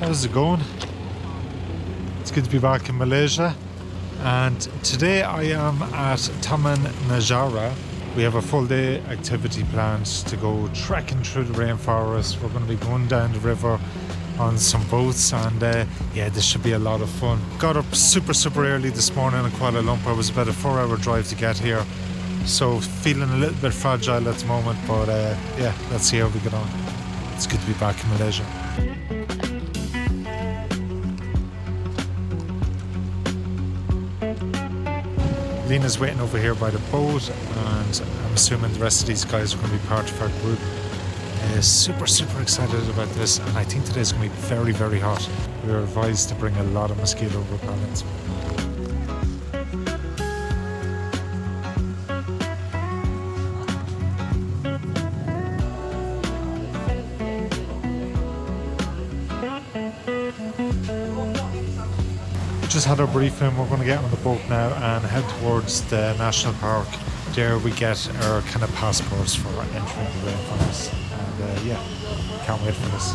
How's it going? It's good to be back in Malaysia, and today I am at Taman Negara. We have a full day activity planned to go trekking through the rainforest. We're going to be going down the river on some boats, and yeah, this should be a lot of fun. Got up super early this morning in Kuala Lumpur. It was about a 4-hour drive to get here, so feeling a little bit fragile at the moment, but yeah, let's see how we get on. It's good to be back in Malaysia. Lena's waiting over here by the boat, and I'm assuming the rest of these guys are going to be part of our group. Super excited about this, and I think today's going to be very hot. We were advised to bring a lot of mosquito repellents. Just had our briefing. We're going to get on the boat now and head towards the national park. There we get our kind of passports for entering the rainforest, and yeah, can't wait for this.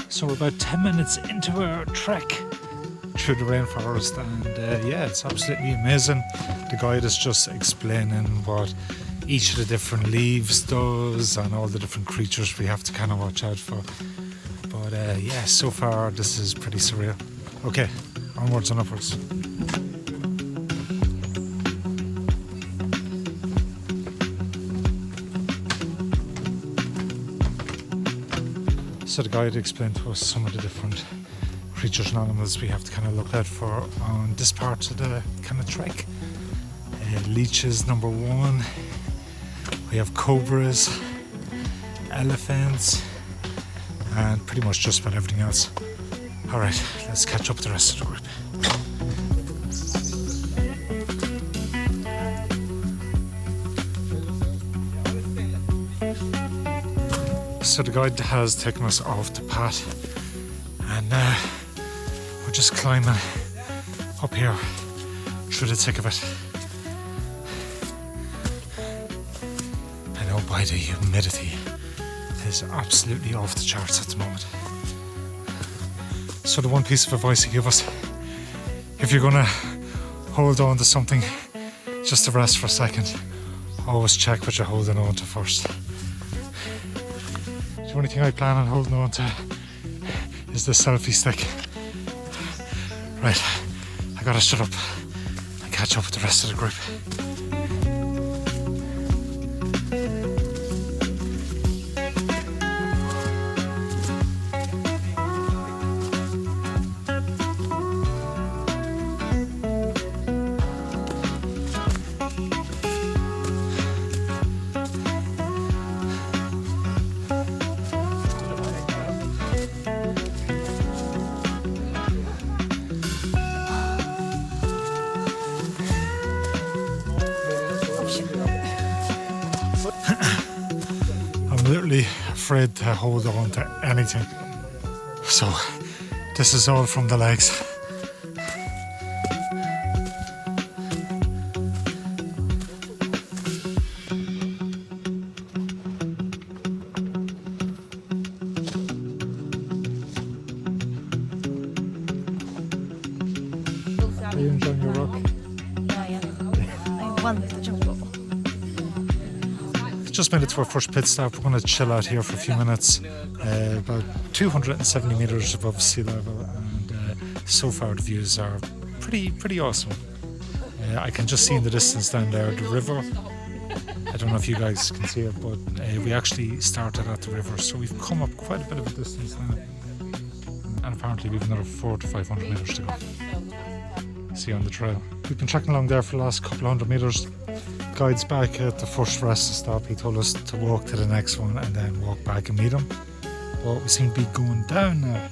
So we're about 10 minutes into our trek through the rainforest, and yeah, it's absolutely amazing. The guide is just explaining what each of the different leaves does and all the different creatures we have to kind of watch out for. But yeah, so far this is pretty surreal. Okay, onwards and upwards. So the guide explained to us some of the different creatures and animals we have to kind of look out for on this part of the kind of trek. Leeches, number one. We have cobras, elephants, and pretty much just about everything else. Alright, let's catch up with the rest of the group. So the guide has taken us off the path, and we're just climbing up here through the thick of it. And oh boy, the humidity is absolutely off the charts at the moment. So the one piece of advice I give us, if you're gonna hold on to something just to rest for a second, always check what you're holding on to first. The only thing I plan on holding on to is the selfie stick. Right, I gotta shut up and catch up with the rest of the group. Literally afraid to hold on to anything. So this is all from the legs. Are you enjoying your walk? Yeah. I want the jungle. Just made it to our first pit stop. We're going to chill out here for a few minutes, about 270 meters above sea level, and so far the views are pretty awesome. I can just see in the distance down there the river. I don't know if you guys can see it, but we actually started at the river, so we've come up quite a bit of a distance now, and apparently we've another 400 to 500 meters to go. See you on the trail. We've been trekking along there for the last couple of hundred meters. guide's back at the first rest stop. He told us to walk to the next one and then walk back and meet him. But we seem to be going down now.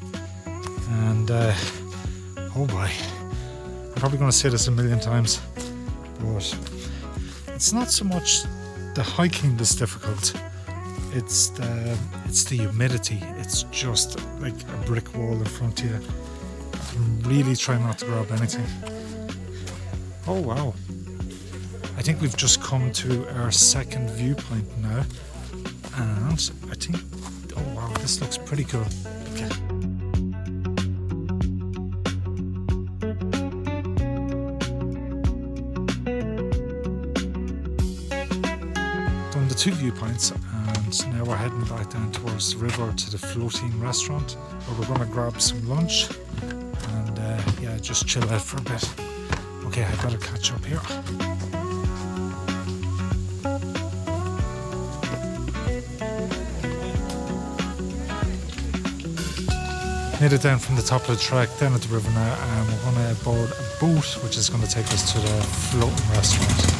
And oh boy, I'm probably going to say this a million times, but it's not so much the hiking that's difficult. It's the humidity. It's just like a brick wall in front of you. I'm really trying not to grab anything. Oh wow. I think we've just come to our second viewpoint now. And I think, oh wow, this looks pretty cool. Okay. Done the 2 viewpoints, and now we're heading back down towards the river to the floating restaurant where we're going to grab some lunch and yeah, just chill out for a bit. Okay, I better catch up here. Made it down from the top of the track down at the river now, and we're going to board a boat which is going to take us to the floating restaurant.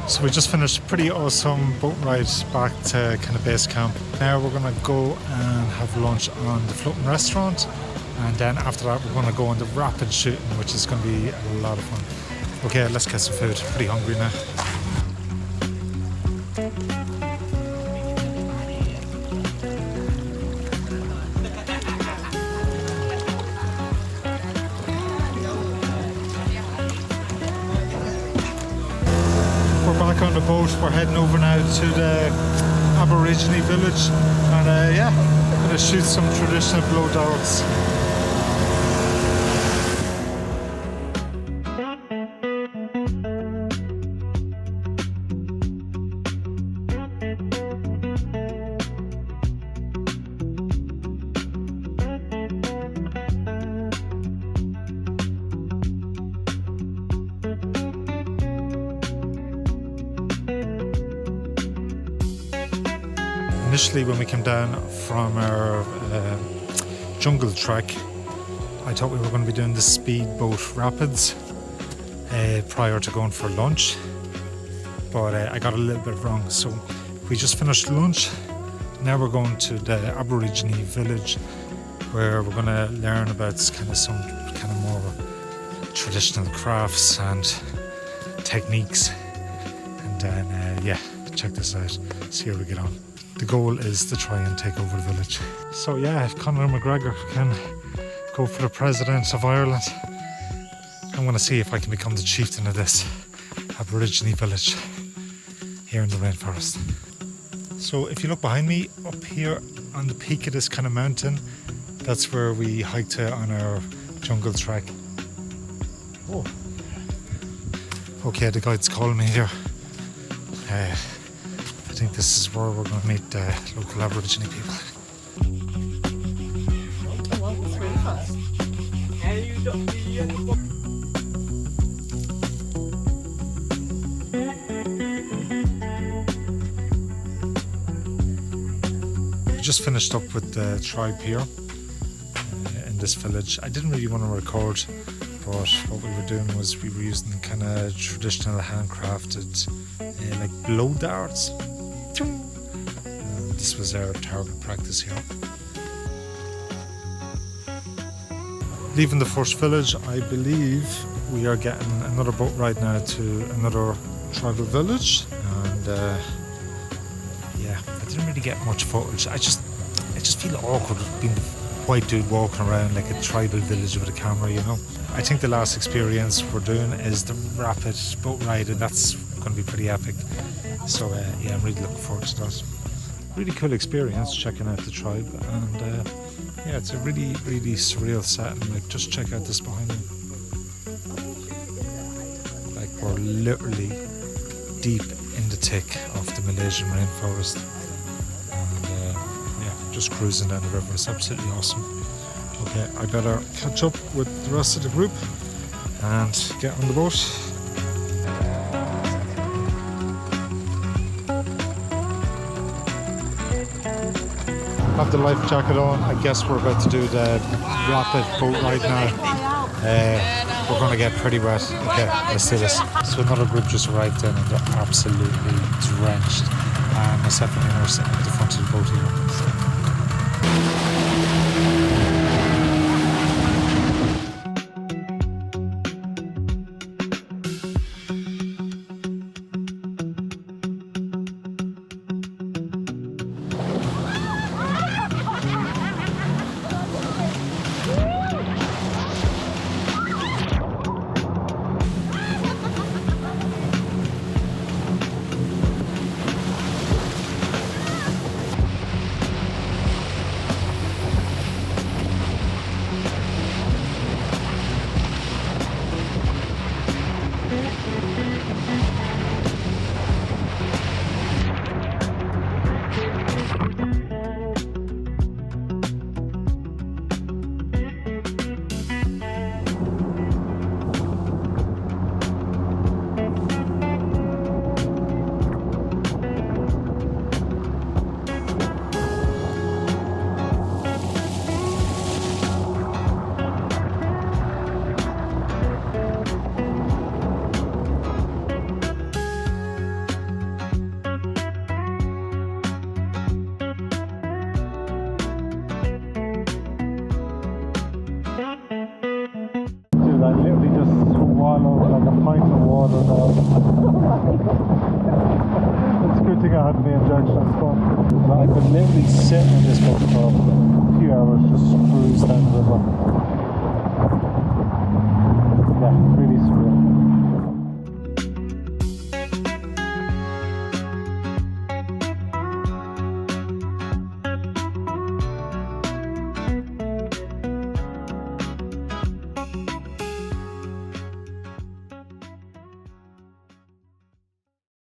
So we just finished a pretty awesome boat ride back to kind of base camp. Now we're going to go and have lunch on the floating restaurant, and then after that we're going to go on the rapid shooting, which is going to be a lot of fun. Okay, let's get some food. Pretty hungry now. Back on the boat, we're heading over now to the Aborigine village, and yeah, I'm gonna shoot some traditional blow darts. Initially, when we came down from our jungle trek, I thought we were going to be doing the speedboat rapids prior to going for lunch, but I got a little bit wrong. So we just finished lunch. Now we're going to the Aborigine village, where we're going to learn about kind of some kind of more traditional crafts and techniques, and then yeah, check this out, see how we get on. The goal is to try and take over the village. So yeah, if Conor McGregor can go for the President of Ireland, I'm going to see if I can become the chieftain of this Aborigine village here in the rainforest. So if you look behind me, up here on the peak of this kind of mountain, that's where we hiked on our jungle trek. Oh. Okay, the guide's calling me here. I think this is where we're going to meet local Aborigine people. Oh wow, it's really fast. We just finished up with the tribe here in this village. I didn't really want to record, but what we were doing was we were using kind of traditional handcrafted like blow darts. This was our target practice here. Leaving the first village, I believe we are getting another boat ride now to another tribal village, and yeah, I didn't really get much footage. I just feel awkward being the white dude walking around like a tribal village with a camera, you know. I think the last experience we're doing is the rapid boat ride, and that's going to be pretty epic. So yeah, I'm really looking forward to that. really cool experience checking out the tribe, and yeah, it's a really surreal setting. Like, just check out this behind me. Like, we're literally deep in the thick of the Malaysian rainforest, and yeah, just cruising down the river. It's absolutely awesome. Okay, I better catch up with the rest of the group and get on the boat. Have the life jacket on. I guess we're about to do the rapid boat ride now. We're going to get pretty wet. Okay, let's do this. So another group just arrived in and they're absolutely drenched. Myself and Ian are sitting at the front of the boat here. I literally just swallowed like a pint of water now. It's a good thing I had my injections done. I've been literally sitting in this boat for a few hours, just cruise down the river.